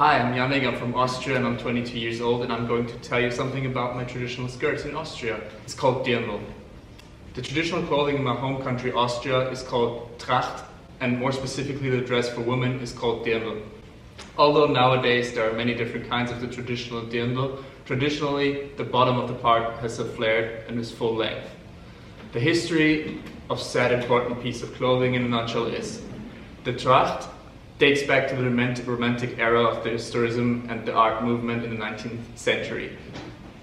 Hi, I'm Yannick, I'm from Austria and I'm 22 years old and I'm going to tell you something about my traditional skirts in Austria. It's called Dirndl. The traditional clothing in my home country Austria is called Tracht, and more specifically the dress for women is called Dirndl. Although nowadays there are many different kinds of the traditional Dirndl, traditionally the bottom of the part has a flare and is full length. The history of said important piece of clothing in a nutshell is: the Tracht dates back to the romantic era of the historism and the art movement in the 19th century.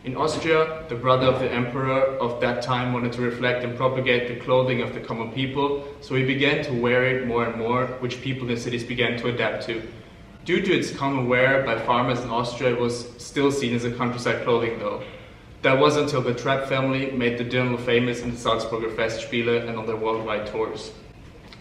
In Austria, the brother of the emperor of that time wanted to reflect and propagate the clothing of the common people, so he began to wear it more and more, which people in the cities began to adapt to. Due to its common wear by farmers in Austria, it was still seen as a countryside clothing though. That was until the Trapp family made the Dirndl famous in the Salzburger Festspiele and on their worldwide tours.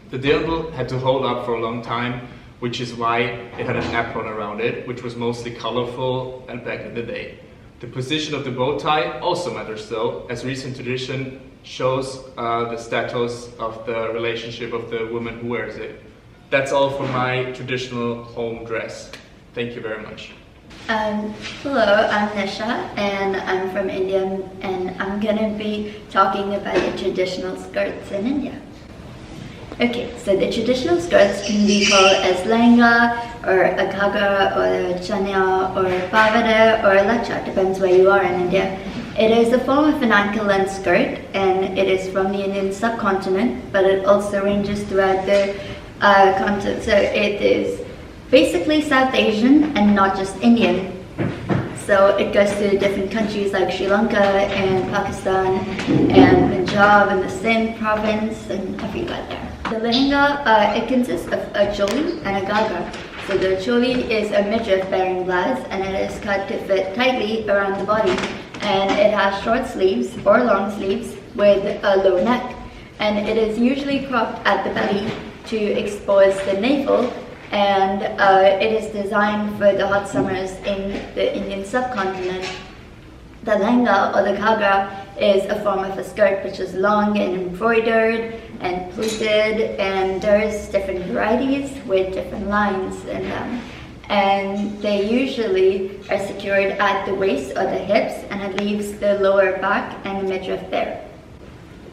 The Dirndl had to hold up for a long time, which is why it had an apron around it, which was mostly colorful and back in the day. The position of the bow tie also matters though, as recent tradition shows the status of the relationship of the woman who wears it. That's all for my traditional home dress. Thank you very much. Hello, I'm Nisha and I'm from India, and I'm gonna be talking about the traditional skirts in India. Okay, so the traditional skirts can be called as lehenga, or a ghagra, or a chania, or a pavada, or a lacha, depends where you are in India. It is a form of an ankle-length skirt, and it is from the Indian subcontinent, but it also ranges throughout the continent. So it is basically South Asian and not just Indian. So it goes to different countries like Sri Lanka and Pakistan and Punjab and the Sindh province and everywhere there. The lehenga, it consists of a choli and a ghagra. So the choli is a midriff bearing blouse, and it is cut to fit tightly around the body. And it has short sleeves or long sleeves with a low neck. And it is usually cropped at the belly to expose the navel, and it is designed for the hot summers in the Indian subcontinent. The lehenga or the ghagra is a form of a skirt which is long and embroidered and pleated, and there's different varieties with different lines in them. And they usually are secured at the waist or the hips, and it leaves the lower back and the midriff bare.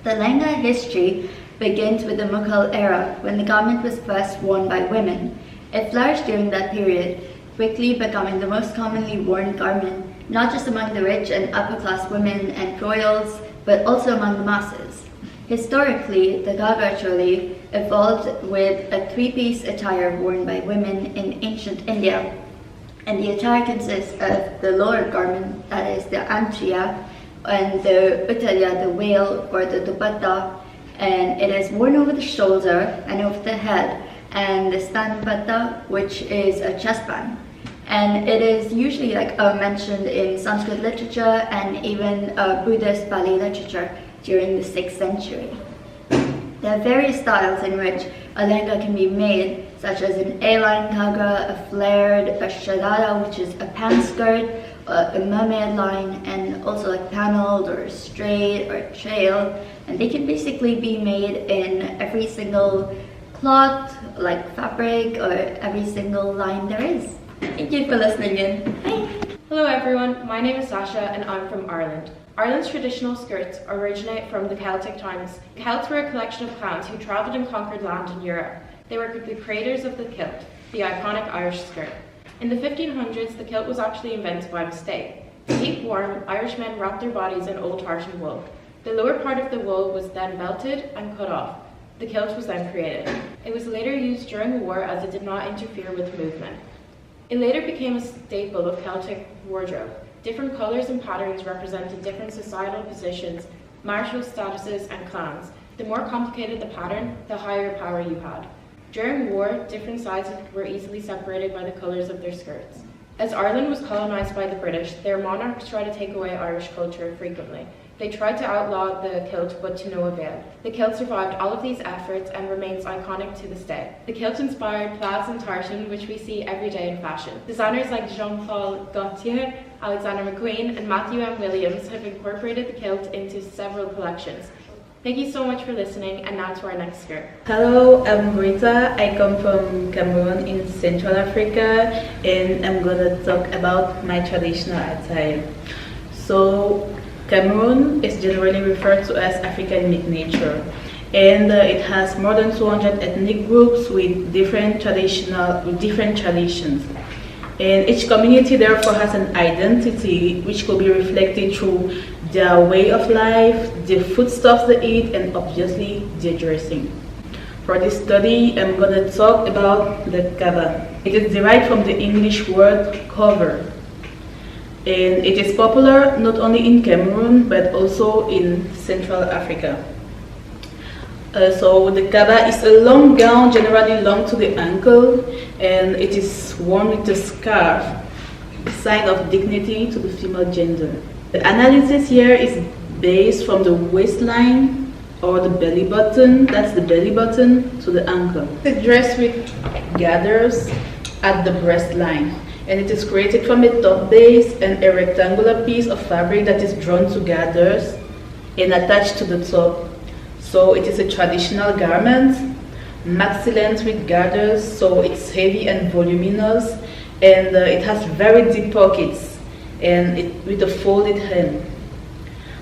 The lehenga history begins with the Mughal era, when the garment was first worn by women. It flourished during that period, quickly becoming the most commonly worn garment, not just among the rich and upper-class women and royals, but also among the masses. Historically, the ghagra choli evolved with a three-piece attire worn by women in ancient India. And the attire consists of the lower garment, that is the antriya, and the uttariya, the veil or the dupatta, and it is worn over the shoulder and over the head, and the stanpatta, which is a chest band. And it is usually mentioned in Sanskrit literature and even Buddhist Pali literature during the 6th century. There are various styles in which a lehenga can be made, such as an A-line ghagra, a flared, a sharara, which is a pant skirt, a mermaid line, and also like paneled or straight or trail. And they can basically be made in every single cloth, like fabric, or every single line there is. Thank you for listening in. Bye. Hello everyone, my name is Sasha and I'm from Ireland. Ireland's traditional skirts originate from the Celtic times. The Celts were a collection of clans who travelled and conquered land in Europe. They were the creators of the kilt, the iconic Irish skirt. In the 1500s, the kilt was actually invented by mistake. To keep warm, Irishmen wrapped their bodies in old tartan wool. The lower part of the wool was then belted and cut off. The kilt was then created. It was later used during the war as it did not interfere with movement. It later became a staple of Celtic wardrobe. Different colours and patterns represented different societal positions, martial statuses and clans. The more complicated the pattern, the higher power you had. During war, different sides were easily separated by the colours of their skirts. As Ireland was colonised by the British, their monarchs tried to take away Irish culture frequently. They tried to outlaw the kilt, but to no avail. The kilt survived all of these efforts and remains iconic to this day. The kilt inspired plaids and tartan, which we see every day in fashion. Designers like Jean-Paul Gaultier, Alexander McQueen, and Matthew M. Williams have incorporated the kilt into several collections. Thank you so much for listening, and now to our next skirt. Hello, I'm Rita. I come from Cameroon in Central Africa, and I'm gonna talk about my traditional attire. So, Cameroon is generally referred to as African mid-nature, and it has more than 200 ethnic groups with different traditions. And each community therefore has an identity which could be reflected through their way of life, the foodstuffs they eat, and obviously their dressing. For this study, I'm going to talk about the kaba. It is derived from the English word cover. And it is popular not only in Cameroon but also in Central Africa. So the kaba is a long gown, generally long to the ankle, and it is worn with a scarf, a sign of dignity to the female gender. The analysis here is based from the waistline or the belly button, that's the belly button, to the ankle. It's dressed with gathers at the breast line, and it is created from a top base and a rectangular piece of fabric that is drawn to gathers and attached to the top. So it is a traditional garment, maxi length with gathers, so it's heavy and voluminous, and it has very deep pockets and with a folded hem.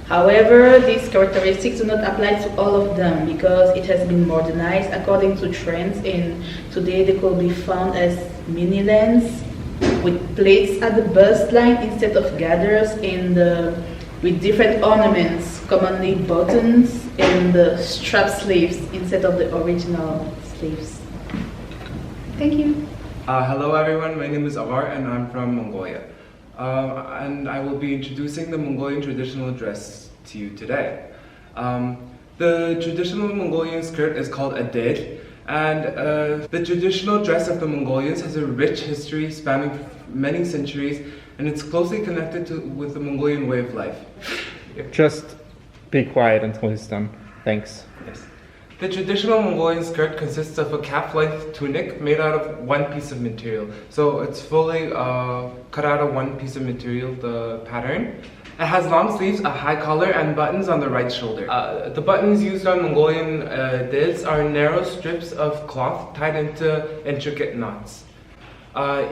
However, these characteristics do not apply to all of them because it has been modernized according to trends, and today they could be found as mini lengths with plaits at the bust line instead of gathers, and with different ornaments, commonly buttons and strap sleeves instead of the original sleeves. Thank you. Hello everyone, my name is Avar and I'm from Mongolia. And I will be introducing the Mongolian traditional dress to you today. The traditional Mongolian skirt is called a ded, and the traditional dress of the Mongolians has a rich history spanning many centuries, and it's closely connected with the Mongolian way of life. Just be quiet until he's done. Thanks. Yes. The traditional Mongolian skirt consists of a calf-length tunic made out of one piece of material. So it's fully cut out of one piece of material, the pattern. It has long sleeves, a high collar, and buttons on the right shoulder. The buttons used on Mongolian deds are narrow strips of cloth tied into intricate knots.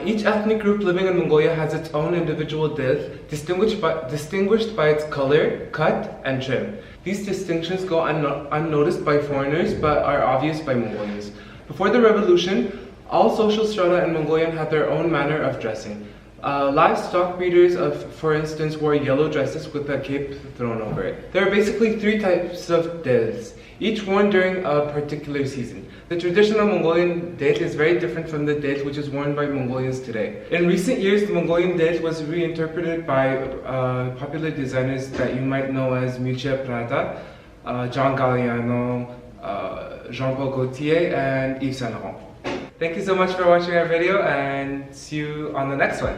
Each ethnic group living in Mongolia has its own individual ded, distinguished by its color, cut, and trim. These distinctions go unnoticed by foreigners but are obvious by Mongolians. Before the revolution, all social strata in Mongolia had their own manner of dressing. Livestock breeders, for instance, wore yellow dresses with a cape thrown over it. There are basically three types of deds, each worn during a particular season. The traditional Mongolian ded is very different from the ded which is worn by Mongolians today. In recent years, the Mongolian ded was reinterpreted by popular designers that you might know as Miuccia Prada, John Galliano, Jean-Paul Gaultier, and Yves Saint Laurent. Thank you so much for watching our video, and see you on the next one.